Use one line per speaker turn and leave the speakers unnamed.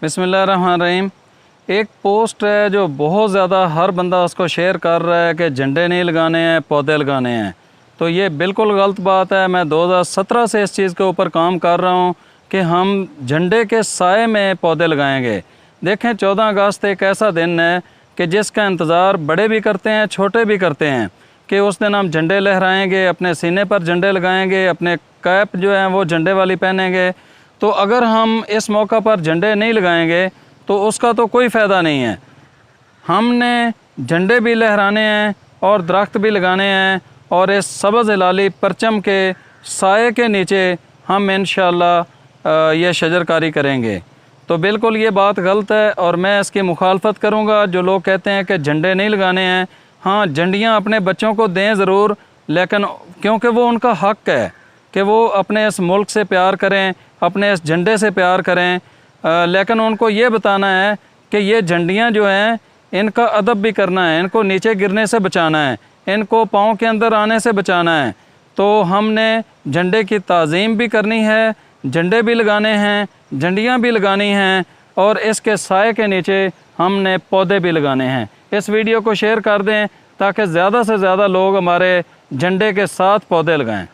बिस्मिल्लाहिर्रहमानिर्रहीम। एक पोस्ट है जो बहुत ज़्यादा हर बंदा उसको शेयर कर रहा है कि झंडे नहीं लगाने हैं, पौधे लगाने हैं। तो ये बिल्कुल गलत बात है। मैं 2017 से इस चीज़ के ऊपर काम कर रहा हूँ कि हम झंडे के साए में पौधे लगाएंगे। देखें, 14 अगस्त एक ऐसा दिन है कि जिसका इंतज़ार बड़े भी करते हैं, छोटे भी करते हैं, कि उस दिन हम झंडे लहराएंगे, अपने सीने पर झंडे लगाएंगे, अपने कैप जो है वो झंडे वाली पहनेंगे। तो अगर हम इस मौका पर झंडे नहीं लगाएंगे तो उसका तो कोई फ़ायदा नहीं है। हमने झंडे भी लहराने हैं और दरख्त भी लगाने हैं, और इस सब्ज़ हिलाली परचम के साए के नीचे हम इंशाअल्लाह ये शजरकारी करेंगे। तो बिल्कुल ये बात गलत है और मैं इसकी मुखालफत करूँगा। जो लोग कहते हैं कि झंडे नहीं लगाने हैं, हाँ, झंडियाँ अपने बच्चों को दें ज़रूर, लेकिन क्योंकि वो उनका हक़ है कि वो अपने इस मुल्क से प्यार करें, अपने इस झंडे से प्यार करें, लेकिन उनको ये बताना है कि ये झंडियाँ जो हैं इनका अदब भी करना है, इनको नीचे गिरने से बचाना है, इनको पाँव के अंदर आने से बचाना है। तो हमने झंडे की ताज़ीम भी करनी है, झंडे भी लगाने हैं, झंडियाँ भी लगानी हैं, और इसके साए के नीचे हमने पौधे भी लगाने हैं। इस वीडियो को शेयर कर दें ताकि ज़्यादा से ज़्यादा लोग हमारे झंडे के साथ पौधे लगाएं।